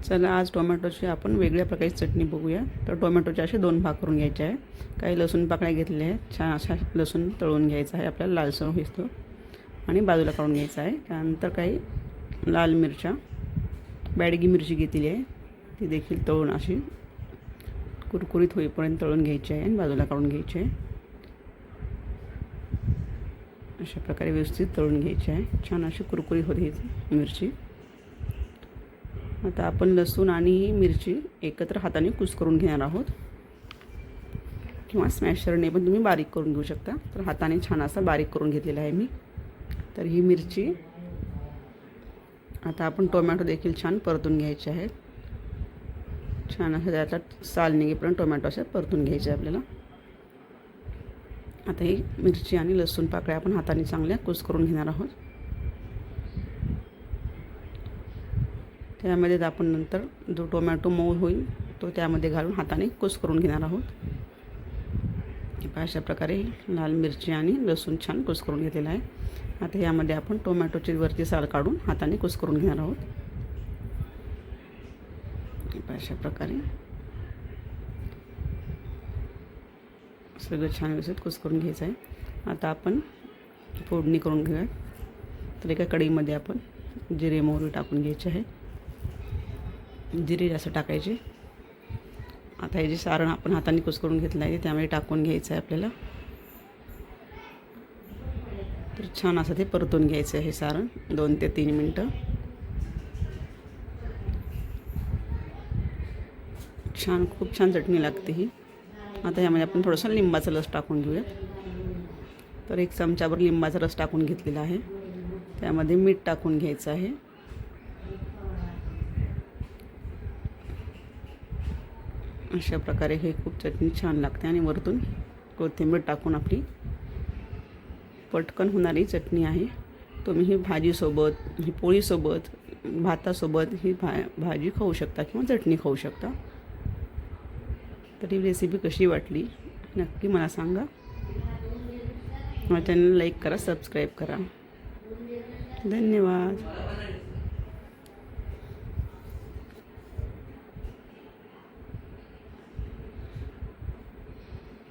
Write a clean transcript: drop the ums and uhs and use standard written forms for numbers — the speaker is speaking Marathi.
चला आज टोमॅटोची आपण वेगळ्या प्रकारची चटणी बघूया। तर टोमॅटोचे असे 2 भाग करून घ्यायचे आहे। काही लसूण पाकळ्या घेतलेल्या आहेत, छान असा लसूण तळून घ्यायचा आहे, आपल्याला लालसर होईस्तो आणि बाजूला काढून घ्यायचा आहे। त्यानंतर काही लाल मिरच्या, बॅडगी मिरची घेतलेली आहे, ती देखील तळून अशी कुरकुरीत होईपर्यंत तळून घ्यायची आहे आणि बाजूला काढून घ्यायची आहे। अशा प्रकारे व्यवस्थित तळून घ्यायची आहे, छान अशी कुरकुरीत होते मिरची। आता आपण लसूण आणि मिरची एकत्र हाताने कुस्करून घेणार आहोत, किंवा स्मॅशरने पण तुम्ही बारीक करून घेऊ शकता। तर हाताने छान असा बारीक करून घेतलेला आहे मी। तर ही मिरची आता आपण टोमॅटो देखील छान परतून घ्यायचे आहेत, छान असं त्यातला साल निघेपर्यंत टोमॅटो असे परतून घ्यायचे आपल्याला। आता ही मिरची आणि लसूण पाकळ्या आपण हाताने चांगल्या कुस्करून घेणार आहोत। त्यामध्ये आपण नंतर जो टोमॅटो मऊ होईल तो त्यामध्ये घालून हाताने कुस्करून घेणार आहोत। अशा प्रकारे लाल मिरची आणि लसूण छान कुस्करून घेतलेला आहे। आता यामध्ये आपण टोमॅटोची वरची साल काढून हाताने कुस्करून घेणार आहोत। अशा प्रकारे सगळं छान व्यवस्थित कुस्करून घ्यायचं आहे। आता आपण फोडणी करून घेऊया। तर एका कढईमध्ये आपण जिरे मोहरी टाकून घ्यायचे आहे, जिरे जास्त टाकायचे। आता हे जे सारण आपण हाताने कुस्करून घेतलं आहे त्यामध्ये टाकून घ्यायचं आहे आपल्याला। तर छान असं ते परतून घ्यायचं आहे हे सारण 2 ते 3 मिनटं। छान खूप छान चटणी लागते ही। आता यामध्ये आपण थोडंसं लिंबाचा रस टाकून घेऊया। तर 1 चमचाभर लिंबाचा रस टाकून घेतलेला आहे, त्यामध्ये मीठ टाकून घ्यायचं आहे। अशा प्रकारे हे खूप चटणी छान लागते आणि वरतून कोथिंबीर टाकून आपली पटकन होणारी चटणी आहे। तुम्ही ही भाजीसोबत, ही पोळीसोबत, भातासोबत ही भाजी खाऊ शकता किंवा चटणी खाऊ शकता। तर ही रेसिपी कशी वाटली नक्की मला सांगा। माझ्या चॅनल लाईक करा, सबस्क्राईब करा। धन्यवाद।